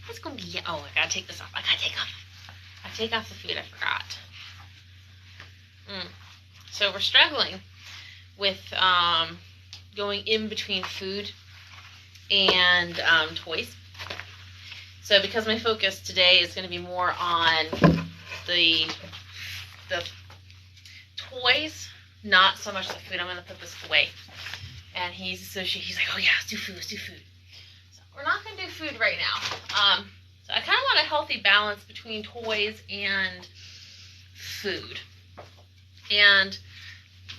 It's gonna be, oh, I gotta take this off. I take off the food, I forgot. So we're struggling with going in between food and toys. So because my focus today is going to be more on the toys, not so much the food. I'm going to put this away. And he's like, oh yeah, let's do food. So we're not going to do food right now. So I kind of want a healthy balance between toys and food. And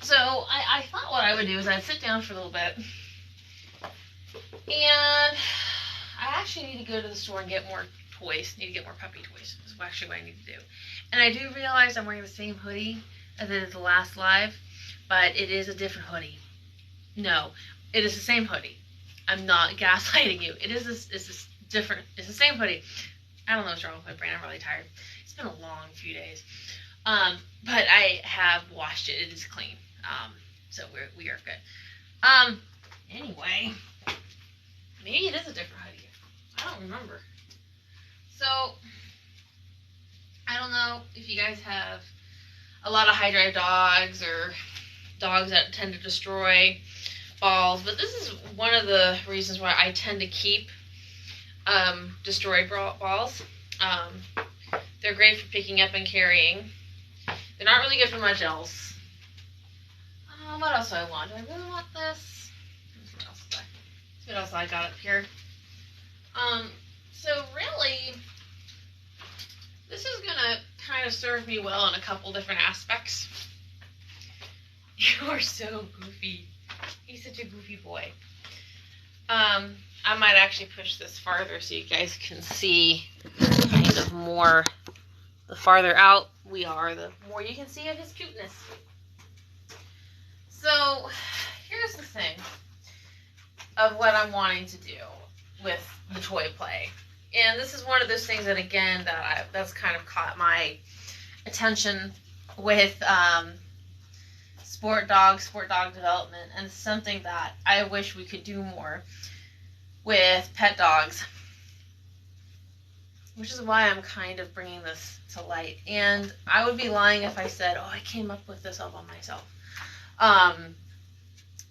so I thought what I would do is I'd sit down for a little bit, and I actually need to go to the store and get more toys. Need to get more puppy toys. That's actually what I need to do. And I do realize I'm wearing the same hoodie as it is the last live, but it is a different hoodie. No, it is the same hoodie. I'm not gaslighting you. It's different. It's the same hoodie. I don't know what's wrong with my brain. I'm really tired. It's been a long few days. But I have washed it. It is clean. So we are good. Anyway, maybe it is a different hoodie. I don't remember. So, I don't know if you guys have a lot of high drive dogs or dogs that tend to destroy balls, but this is one of the reasons why I tend to keep destroyed balls. They're great for picking up and carrying. They're not really good for much else. What else do I want? Do I really want this? What else I got up here? So really, this is gonna kind of serve me well in a couple different aspects. You are so goofy. He's such a goofy boy. I might actually push this farther so you guys can see kind of more. The farther out we are, the more you can see of his cuteness. So, here's the thing of what I'm wanting to do with the toy play. And this is one of those things that, again, that's kind of caught my attention with sport dog development, and something that I wish we could do more with pet dogs, which is why I'm kind of bringing this to light. And I would be lying if I said, oh, I came up with this all by myself.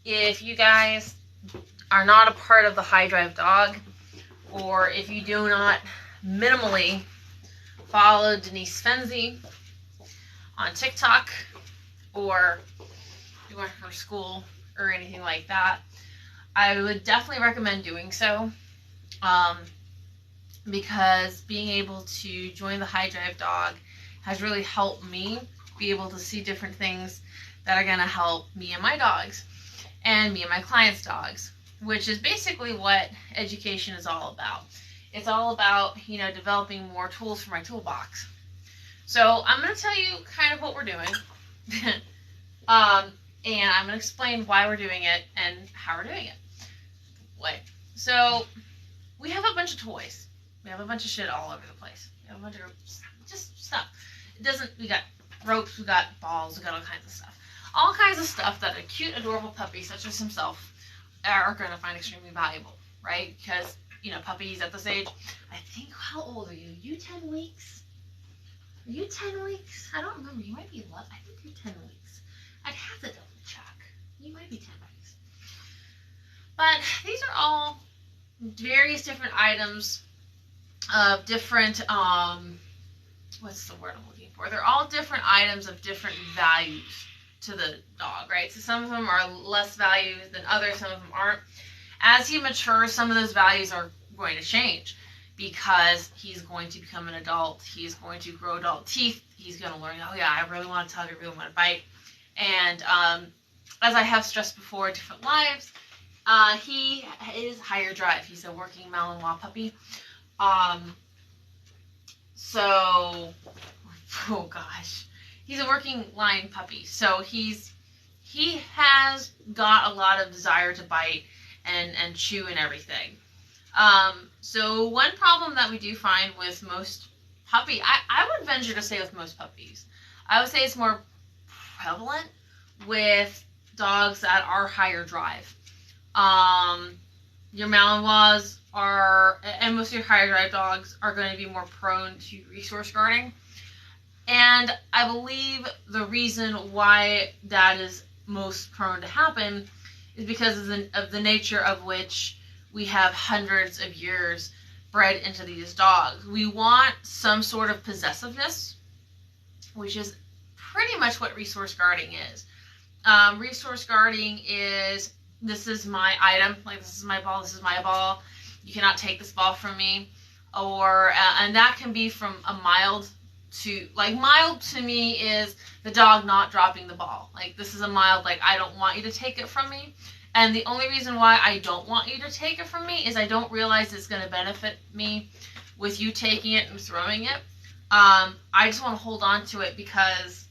If you guys are not a part of the High Drive Dog, or if you do not minimally follow Denise Fenzi on TikTok, or you went to her school or anything like that, I would definitely recommend doing so. Because being able to join the High Drive Dog has really helped me be able to see different things that are going to help me and my dogs, and me and my clients' dogs, which is basically what education is all about. It's all about, developing more tools for my toolbox. So I'm going to tell you kind of what we're doing, and I'm going to explain why we're doing it and how we're doing it. So we have a bunch of toys. We have a bunch of shit all over the place. We have a bunch of just stuff. We got ropes, we got balls, we got all kinds of stuff. All kinds of stuff that a cute, adorable puppy such as himself are going to find extremely valuable, right? Because, puppies at this age, I think, how old are you? You 10 weeks? Are you 10 weeks? I don't remember. You might be 11. I think you're 10 weeks. I'd have to double check. You might be 10 weeks. But these are all various different items of different, what's the word I'm looking for? They're all different items of different values to the dog, right? So some of them are less valued than others, some of them aren't. As he matures, some of those values are going to change because he's going to become an adult. He's going to grow adult teeth. He's going to learn, oh yeah, I really want to tug, I really want to bite. And as I have stressed before, different lives, he is higher drive. He's a working Malinois puppy. So, oh gosh, he's a working line puppy. So he has got a lot of desire to bite and chew and everything. So one problem that we do find with most I would venture to say with most puppies, I would say it's more prevalent with dogs that are higher drive. Your Malinois and most of your higher drive dogs are going to be more prone to resource guarding. And I believe the reason why that is most prone to happen is because of the nature of which we have hundreds of years bred into these dogs. We want some sort of possessiveness, which is pretty much what resource guarding is. Resource guarding is, this is my item, like this is my ball, you cannot take this ball from me, or, and that can be from a mild to, like mild to me is the dog not dropping the ball. Like this is a mild, like I don't want you to take it from me. And the only reason why I don't want you to take it from me is I don't realize it's going to benefit me with you taking it and throwing it. I just want to hold on to it because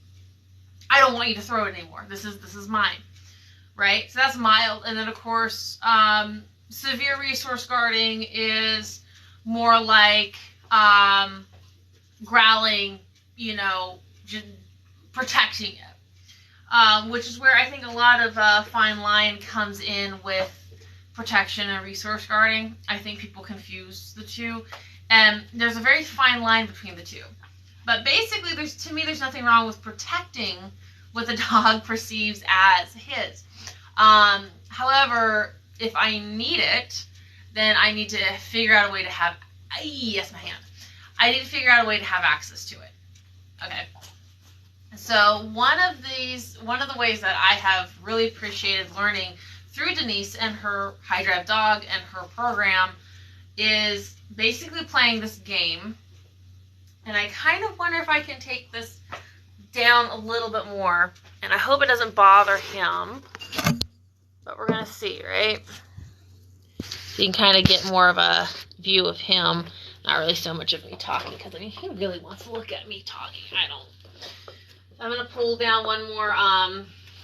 I don't want you to throw it anymore. This is mine, right? So that's mild. And then of course, severe resource guarding is more like growling, you know, just protecting it, which is where I think a lot of fine line comes in with protection and resource guarding. I think people confuse the two, and there's a very fine line between the two. But basically, there's nothing wrong with protecting what the dog perceives as his. However, if I need it, then I need to figure out a way to have, yes, my hand. I need to figure out a way to have access to it. Okay. So one of the ways that I have really appreciated learning through Denise and her high drive dog and her program is basically playing this game. And I kind of wonder if I can take this down a little bit more. And I hope it doesn't bother him. But we're going to see, right? So you can kind of get more of a view of him. Not really so much of me talking, because I mean, he really wants to look at me talking. I don't. I'm going to pull down one more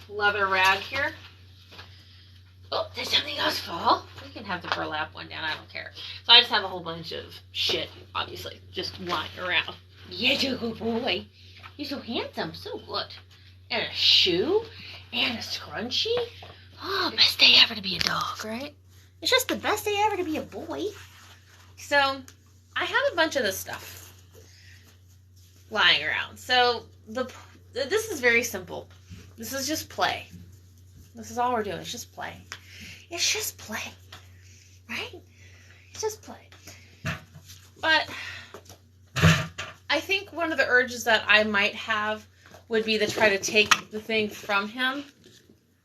leather rag here. Oh, did something else fall? We can have the burlap one down. I don't care. So I just have a whole bunch of shit, obviously, just lying around. Yeah, you're a good boy. You're so handsome. So good. And a shoe. And a scrunchie. Oh, best day ever to be a dog, right? It's just the best day ever to be a boy. So I have a bunch of this stuff lying around. So this is very simple. This is just play. This is all we're doing. It's just play. It's just play. Right? It's just play. But I think one of the urges that I might have would be to try to take the thing from him.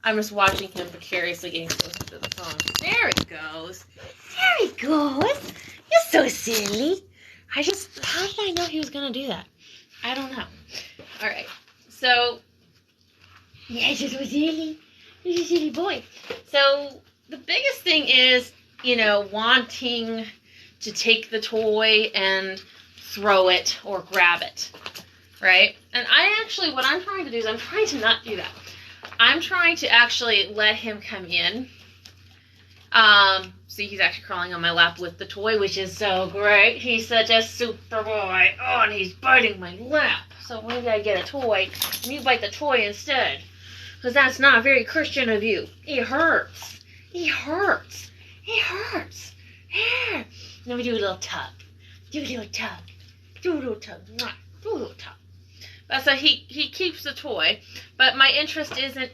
I'm just watching him precariously getting closer to the phone. There it goes. There it goes. You're so silly. How did I know he was going to do that? I don't know. All right. So, yeah, you're so silly. You're a silly boy. So, the biggest thing is, you know, wanting to take the toy and throw it or grab it, right? And what I'm trying to do is I'm trying to not do that. I'm trying to actually let him come in. See, he's actually crawling on my lap with the toy, which is so great. He's such a super boy. Oh, and he's biting my lap. So maybe I get a toy, and you bite the toy instead. Because that's not very Christian of you. It hurts. It hurts. It hurts. Yeah. Let me do a little tug. Do a little tug. Do a little tug. Do a little tug. So he keeps the toy, but my interest isn't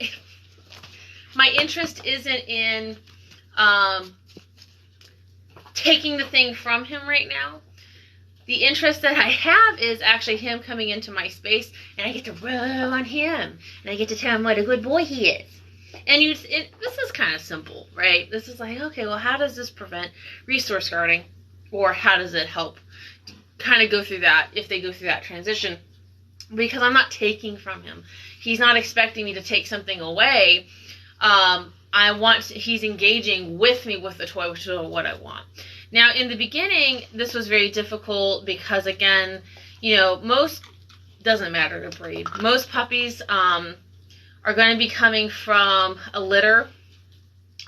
in taking the thing from him right now. The interest that I have is actually him coming into my space, and I get to rub on him, and I get to tell him what a good boy he is. And this is kind of simple, right? This is like, okay, well, how does this prevent resource guarding, or how does it help kind of go through that if they go through that transition? Because I'm not taking from him. He's not expecting me to take something away. He's engaging with me with the toy, which is what I want. Now, in the beginning, this was very difficult because, again, you know, doesn't matter to breed. Most puppies are going to be coming from a litter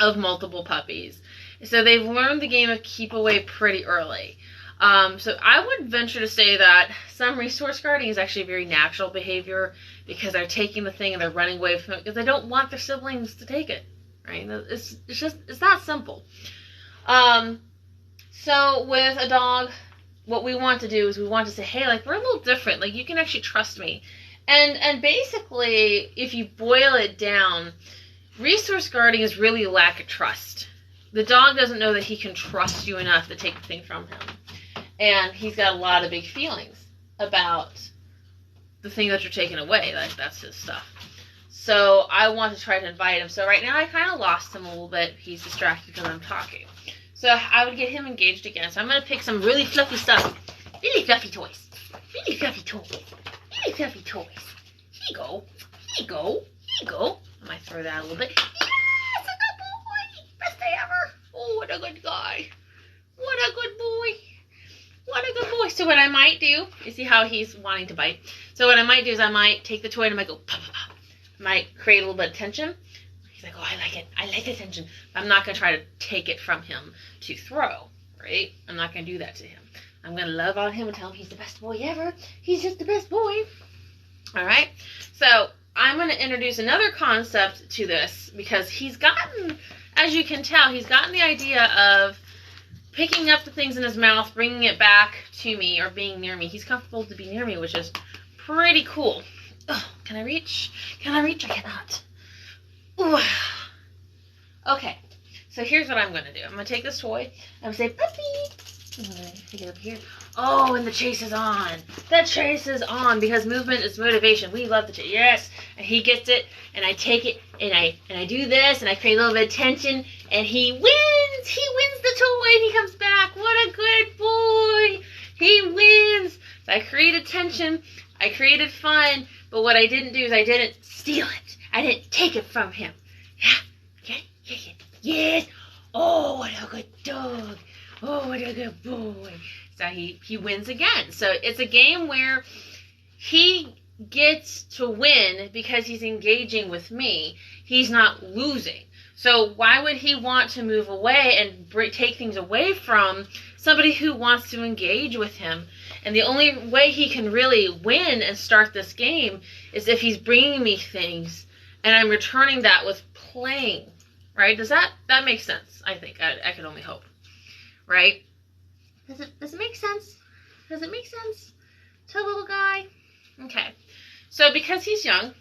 of multiple puppies. So they've learned the game of keep away pretty early. So I would venture to say that some resource guarding is actually very natural behavior because they're taking the thing and they're running away from it because they don't want their siblings to take it, right? It's that simple. So with a dog, what we want to do is we want to say, hey, like, we're a little different. Like, you can actually trust me. And basically, if you boil it down, resource guarding is really a lack of trust. The dog doesn't know that he can trust you enough to take the thing from him. And he's got a lot of big feelings about the thing that you're taking away. Like, that's his stuff. So I want to try to invite him. So right now I kind of lost him a little bit. He's distracted because I'm talking. So I would get him engaged again. So I'm going to pick some really fluffy stuff. Really fluffy toys. Really fluffy toys. Really fluffy toys. Here you go. Here you go. Here you go. I might throw that a little bit. Yes, a good boy. Best day ever. Oh, what a good guy. What a good boy. What a good boy. So what I might do, you see how he's wanting to bite? So what I might do is I might take the toy and I might go, pop, pop, pop. I might create a little bit of tension. He's like, oh, I like it. I like the tension. I'm not going to try to take it from him to throw, right? I'm not going to do that to him. I'm going to love on him and tell him he's the best boy ever. He's just the best boy. All right? So I'm going to introduce another concept to this because he's gotten, as you can tell, he's gotten the idea of picking up the things in his mouth, bringing it back to me, or being near me. He's comfortable to be near me, which is pretty cool. Oh, can I reach? Can I reach? I cannot. Ooh. Okay, so here's what I'm going to do. I'm going to take this toy. I'm going to say, puppy. I'm going to take it up here. Oh, and the chase is on. The chase is on because movement is motivation. We love the chase. Yes. And he gets it, and I take it, and I do this, and I create a little bit of tension, and he wins. He wins the toy, and he comes back. What a good boy. He wins. So I created tension. I created fun. But what I didn't do is I didn't steal it. I didn't take it from him. Yeah. Okay. Yes. Oh, what a good dog. Oh, what a good boy. So he wins again. So it's a game where he gets to win because he's engaging with me. He's not losing. So why would he want to move away and take things away from somebody who wants to engage with him? And the only way he can really win and start this game is if he's bringing me things and I'm returning that with playing, right? Does that make sense? I think. I can only hope, right? Does it make sense? Does it make sense to a little guy? Okay. So because he's young,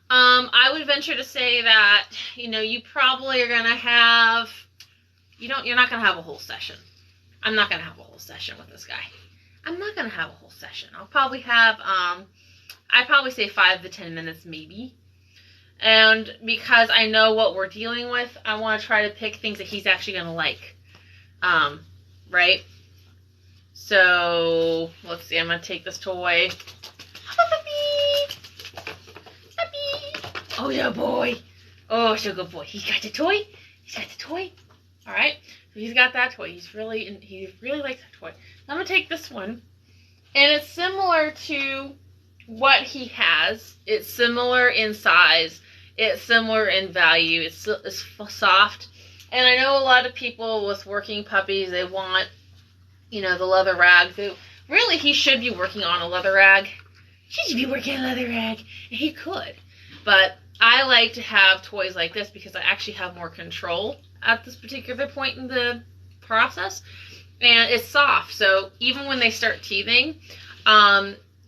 I would venture to say that, you probably are going to have, you're not going to have a whole session. I'm not going to have a whole session with this guy. I'm not going to have a whole session. I'll probably have, I'd probably say 5 to 10 minutes maybe. And because I know what we're dealing with, I want to try to pick things that he's actually going to like. Right? So, let's see. I'm going to take this toy. Puppy! Puppy! Oh, yeah, boy. Oh, so good boy. He's got the toy. He's got the toy. All right. So he's got that toy. He really likes that toy. I'm going to take this one. And it's similar to what he has. It's similar in size. It's similar in value. It's soft. And I know a lot of people with working puppies, they want, the leather rag. Really, he should be working on a leather rag. He should be working on a leather rag. And he could. But I like to have toys like this because I actually have more control at this particular point in the process. And it's soft. So even when they start teething,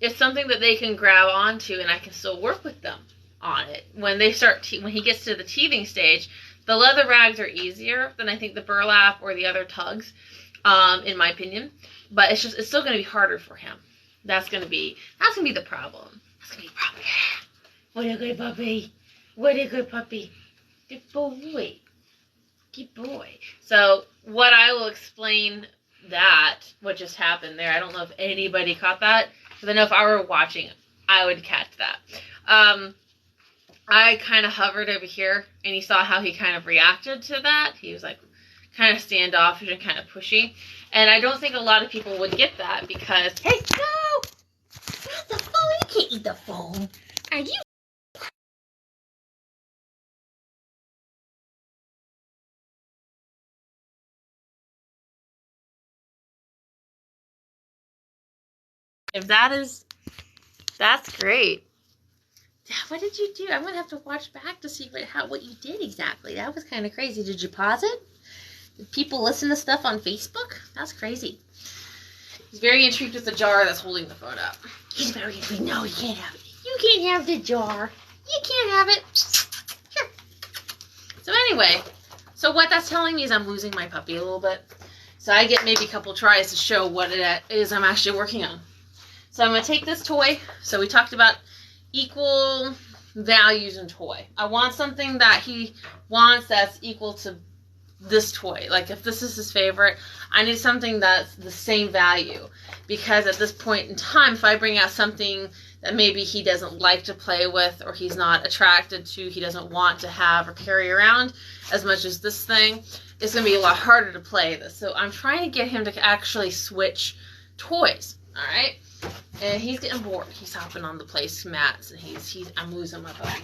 it's something that they can grab onto and I can still work with them on it. When he gets to the teething stage, the leather rags are easier than I think the burlap or the other tugs, in my opinion. But it's still going to be harder for him. That's going to be the problem. That's going to be the problem. Yeah. What a good puppy. What a good puppy. Good boy. Good boy. So what I will explain what just happened there. I don't know if anybody caught that. Because I know if I were watching, I would catch that. I kind of hovered over here, and you saw how he kind of reacted to that. He was like kind of standoffish and kind of pushy. And I don't think a lot of people would get that because, hey, no! Not the phone. You can't eat the phone. Are you? That's great. What did you do? I'm going to have to watch back to see what you did exactly. That was kind of crazy. Did you pause it? People listen to stuff on Facebook? That's crazy. He's very intrigued with the jar that's holding the phone up. He's very intrigued. No, you can't have it. You can't have the jar. You can't have it. Here. So anyway, so what that's telling me is I'm losing my puppy a little bit. So I get maybe a couple tries to show what it is I'm actually working on. So I'm going to take this toy. So we talked about equal values in toy. I want something that he wants that's equal to this toy. Like if this is his favorite, I need something that's the same value, because at this point in time, if I bring out something that maybe he doesn't like to play with, or he's not attracted to, he doesn't want to have or carry around as much as this thing, it's going to be a lot harder to play this. So I'm trying to get him to actually switch toys. All right, and he's getting bored. He's hopping on the placemats, and I'm losing my puppy.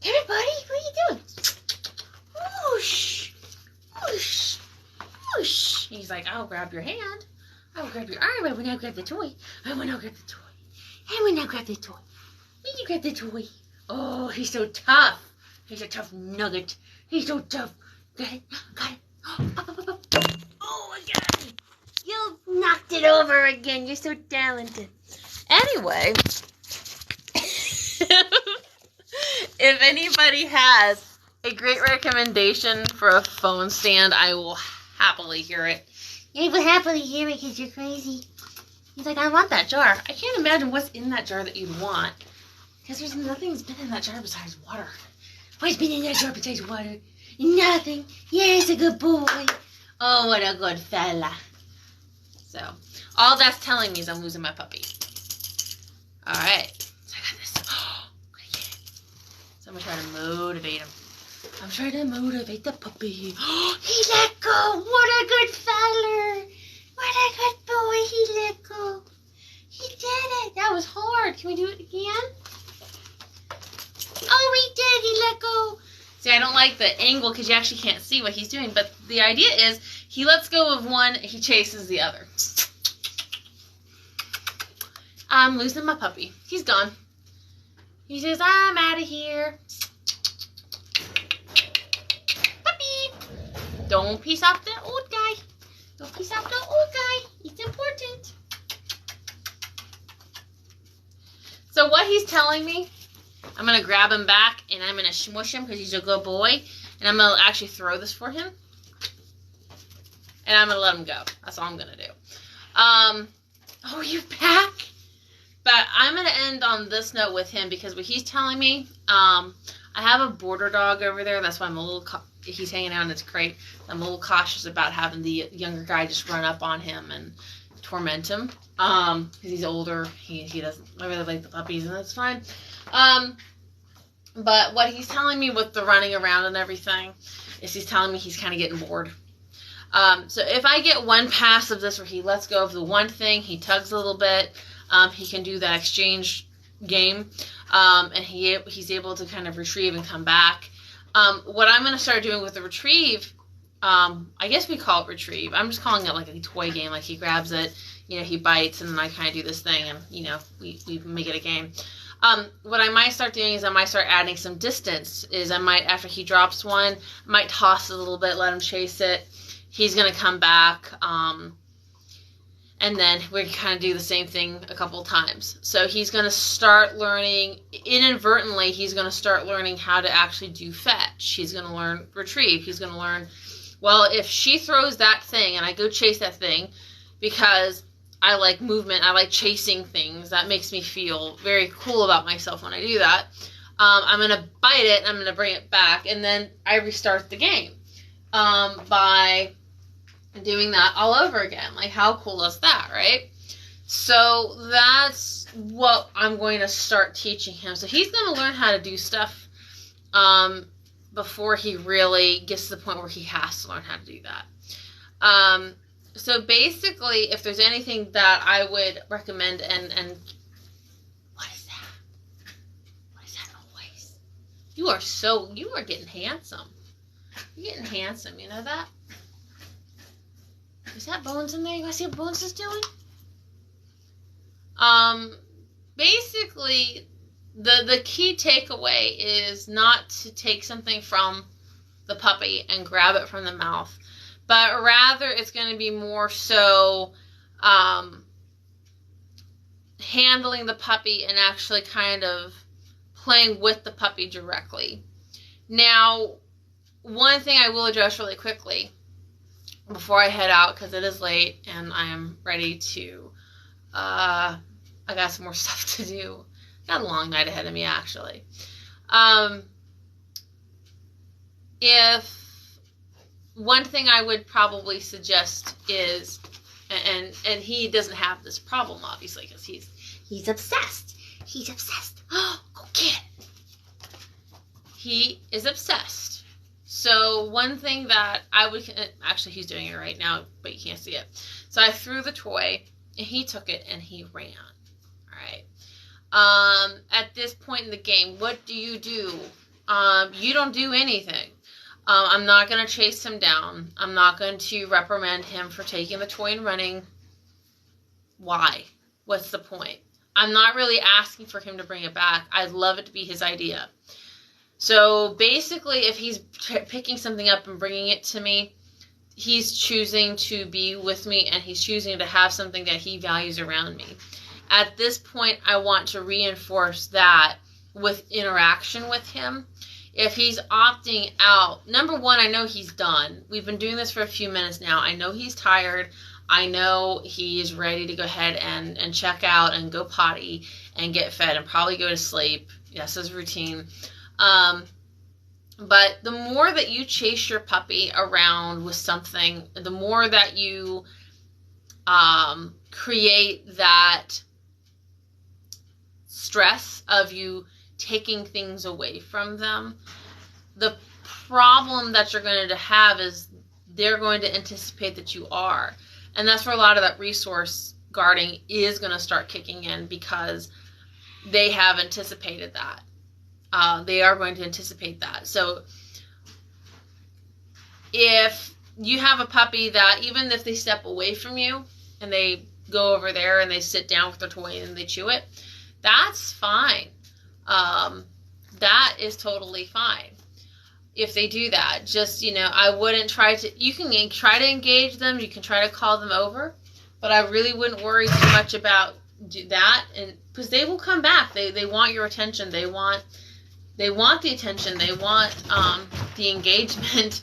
Hey, buddy, what are you doing? Whoosh. Whoosh, whoosh. He's like, I'll grab your hand. I'll grab your arm. I will now grab the toy. I will now grab the toy. I will now grab the toy. Will you grab the toy? Oh, he's so tough. He's a tough nugget. He's so tough. Got it. Got it. Oh, again. You knocked it over again. You're so talented. Anyway, if anybody has a great recommendation for a phone stand, I will happily hear it. You will happily hear it because you're crazy. He's like, I want that jar. I can't imagine what's in that jar that you'd want, because there's nothing's been in that jar besides water. What's been in that jar besides water? Nothing. Yes, a good boy. Oh, what a good fella. So, all that's telling me is I'm losing my puppy. All right. So I got this. Oh, so I'm going to try to motivate him. I'm trying to motivate the puppy. He let go. What a good feller. What a good boy. He let go. He did it. That was hard. Can we do it again? Oh, he did. He let go. See, I don't like the angle because you actually can't see what he's doing. But the idea is he lets go of one, he chases the other. I'm losing my puppy. He's gone. He says, I'm out of here. Don't piss off the old guy. Don't piss off the old guy. It's important. So what he's telling me, I'm going to grab him back and I'm going to smush him because he's a good boy. And I'm going to actually throw this for him. And I'm going to let him go. That's all I'm going to do. Oh, you're back? But I'm going to end on this note with him because what he's telling me, I have a border dog over there. That's why I'm a little... He's hanging out in his crate. I'm a little cautious about having the younger guy just run up on him and torment him. Because he's older. He doesn't really like the puppies, and that's fine. But what he's telling me with the running around and everything is he's telling me he's kind of getting bored. So if I get one pass of this where he lets go of the one thing, he tugs a little bit, he can do that exchange game, and he's able to kind of retrieve and come back. What I'm going to start doing with the retrieve, I guess we call it retrieve. I'm just calling it like a toy game. Like he grabs it, he bites, and then I kind of do this thing, and, we make it a game. What I might start doing is I might start adding some distance. I might, after he drops one, I might toss it a little bit, let him chase it. He's going to come back, and then we can kind of do the same thing a couple times. So he's going to start learning, inadvertently, he's going to start learning how to actually do fetch. He's going to learn retrieve. He's going to learn, well, if she throws that thing and I go chase that thing, because I like movement, I like chasing things, that makes me feel very cool about myself when I do that, I'm going to bite it and I'm going to bring it back, and then I restart the game by doing that all over again. Like, how cool is that, right? So that's what I'm going to start teaching him. So he's going to learn how to do stuff before he really gets to the point where he has to learn how to do that. So basically, if there's anything that I would recommend, and what is that? What is that noise? You are getting handsome. You're getting handsome, you know that? Is that Bones in there? You guys see what Bones is doing? Basically, the key takeaway is not to take something from the puppy and grab it from the mouth, but rather it's going to be more so handling the puppy and actually kind of playing with the puppy directly. Now, one thing I will address really quickly before I head out, because it is late and I am ready to, I got some more stuff to do. Got a long night ahead of me, actually. If one thing I would probably suggest is, and he doesn't have this problem, obviously, because he's obsessed. He's obsessed. Oh, go get it. He is obsessed. So one thing that I would, actually he's doing it right now, but you can't see it. So I threw the toy, and he took it, and he ran. All right. At this point in the game, what do? You don't do anything. I'm not going to chase him down. I'm not going to reprimand him for taking the toy and running. Why? What's the point? I'm not really asking for him to bring it back. I'd love it to be his idea. So basically, if he's picking something up and bringing it to me, he's choosing to be with me, and he's choosing to have something that he values around me. At this point, I want to reinforce that with interaction with him. If he's opting out, number one, I know he's done. We've been doing this for a few minutes now. I know he's tired. I know he's ready to go ahead and check out and go potty and get fed and probably go to sleep. That's his routine. But the more that you chase your puppy around with something, the more that you create that stress of you taking things away from them, the problem that you're going to have is they're going to anticipate that you are. And that's where a lot of that resource guarding is going to start kicking in, because they have anticipated that. They are going to anticipate that. So if you have a puppy that, even if they step away from you and they go over there and they sit down with their toy and they chew it, that's fine. That is totally fine. If they do that, just, I wouldn't you can try to engage them, you can try to call them over, but I really wouldn't worry too much about that, and because they will come back. They want your attention. They want the attention. They want the engagement.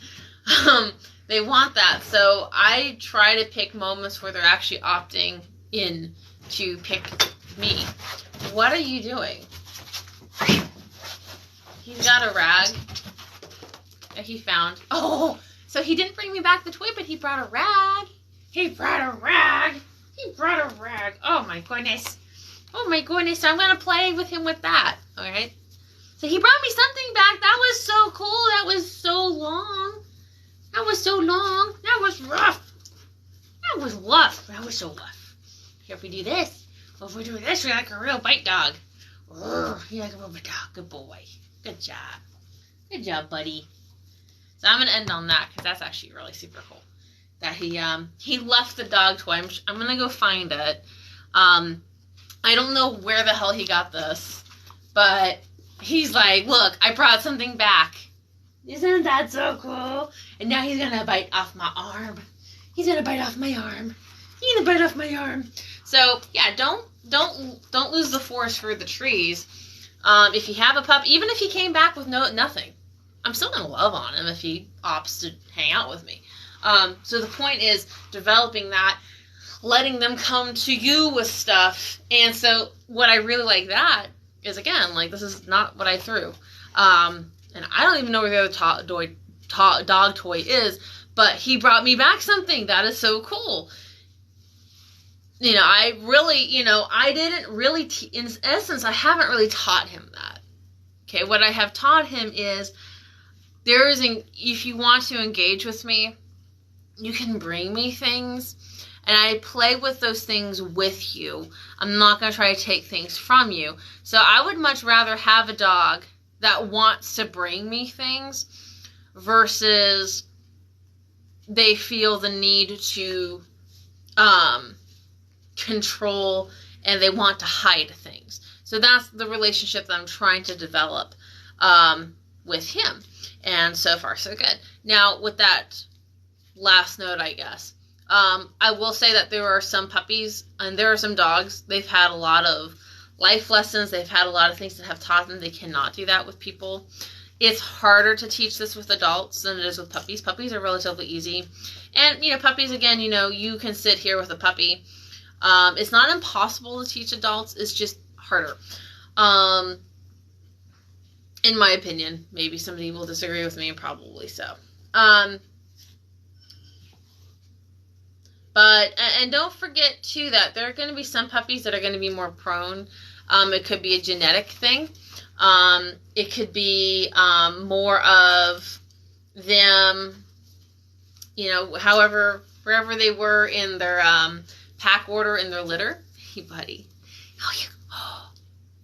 They want that. So I try to pick moments where they're actually opting in to pick me. What are you doing? He's got a rag that he found. Oh, so he didn't bring me back the toy, but he brought a rag. He brought a rag. He brought a rag. Oh my goodness. Oh my goodness. So I'm going to play with him with that. All right. So he brought me something back. That was so cool. That was so long. That was so long. That was rough. That was rough. That was so rough. Here, if we do this. Well, if we do this, we're like a real bite dog. Oh, you're like a real bite dog. Good boy. Good job. Good job, buddy. So I'm going to end on that, because that's actually really super cool. That he left the dog toy. I'm going to go find it. I don't know where the hell he got this, but he's like, look, I brought something back. Isn't that so cool? And now he's going to bite off my arm. He's going to bite off my arm. He's going to bite off my arm. So, yeah, don't lose the forest for the trees. If you have a pup, even if he came back with nothing, I'm still going to love on him if he opts to hang out with me. So the point is developing that, letting them come to you with stuff. And so what I really like that is, again, like, this is not what I threw. And I don't even know where the other dog toy is, but he brought me back something. That is so cool. I really, I didn't really, in essence, I haven't really taught him that. Okay, what I have taught him is, if you want to engage with me, you can bring me things, and I play with those things with you. I'm not going to try to take things from you. So I would much rather have a dog that wants to bring me things versus they feel the need to control and they want to hide things. So that's the relationship that I'm trying to develop with him. And so far, so good. Now, with that last note, I guess. I will say that there are some puppies and there are some dogs. They've had a lot of life lessons. They've had a lot of things that have taught them they cannot do that with people. It's harder to teach this with adults than it is with puppies. Puppies are relatively easy. And, puppies, again, you can sit here with a puppy. It's not impossible to teach adults. It's just harder. In my opinion. Maybe somebody will disagree with me, probably so. And don't forget, too, that there are going to be some puppies that are going to be more prone. It could be a genetic thing. It could be more of them, wherever they were in their pack order in their litter. Hey, buddy.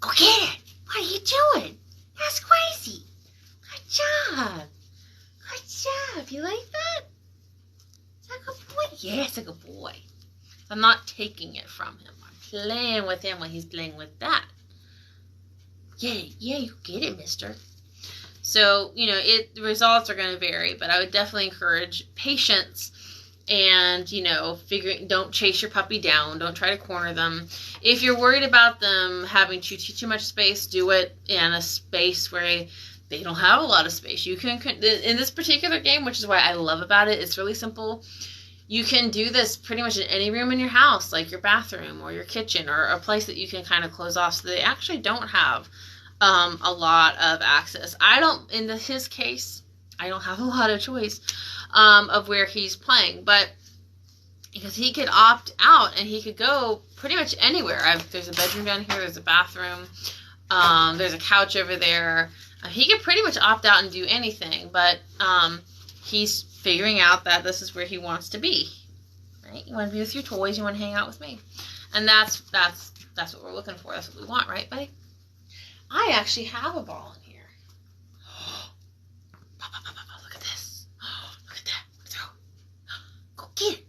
Go get it. What are you doing? That's crazy. Good job. Good job. You like that? Is that a good boy? Yeah, it's a good boy. I'm not taking it from him. I'm playing with him while he's playing with that. Yeah, you get it, mister. So, the results are going to vary, but I would definitely encourage patience and, don't chase your puppy down. Don't try to corner them. If you're worried about them having too much space, do it in a space where they don't have a lot of space. You can, in this particular game, which is why I love about it, it's really simple. You can do this pretty much in any room in your house, like your bathroom or your kitchen or a place that you can kind of close off, so they actually don't have a lot of access. In his case, I don't have a lot of choice of where he's playing, but because he could opt out and he could go pretty much anywhere. There's a bedroom down here, there's a bathroom, there's a couch over there. He could pretty much opt out and do anything, but he's figuring out that this is where he wants to be. Right? You want to be with your toys, you want to hang out with me. And that's what we're looking for. That's what we want, right, buddy? I actually have a ball in here. Look at this. Look at that. Let's go. Go get it.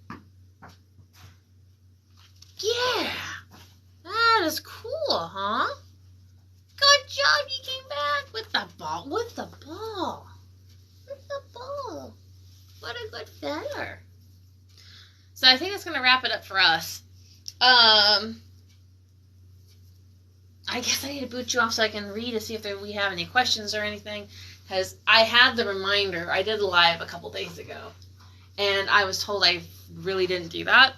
Yeah. That is cool, huh? Good job. You came back with the ball. With the ball. With the ball. What a good feller. So I think that's going to wrap it up for us. I guess I need to boot you off so I can read to see if we have any questions or anything. Because I had the reminder. I did a live a couple days ago. And I was told I really didn't do that.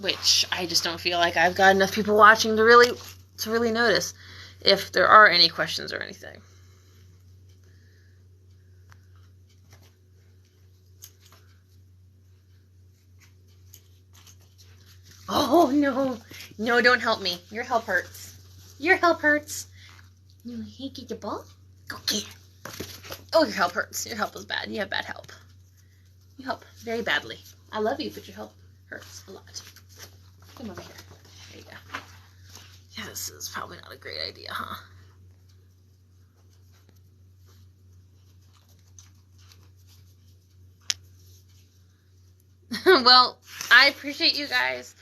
Which I just don't feel like I've got enough people watching to really notice if there are any questions or anything. Oh, no. No, don't help me. Your help hurts. Your help hurts. You can't get the ball? Go get it. Oh, your help hurts. Your help is bad. You have bad help. You help very badly. I love you, but your help hurts a lot. Come over here. There you go. Yeah, this is probably not a great idea, huh? Well, I appreciate you guys.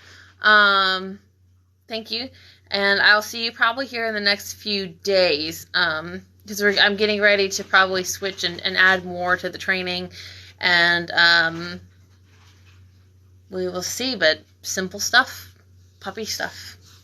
Thank you. And I'll see you probably here in the next few days. Because I'm getting ready to probably switch and add more to the training. And we will see. But simple stuff. Puppy stuff.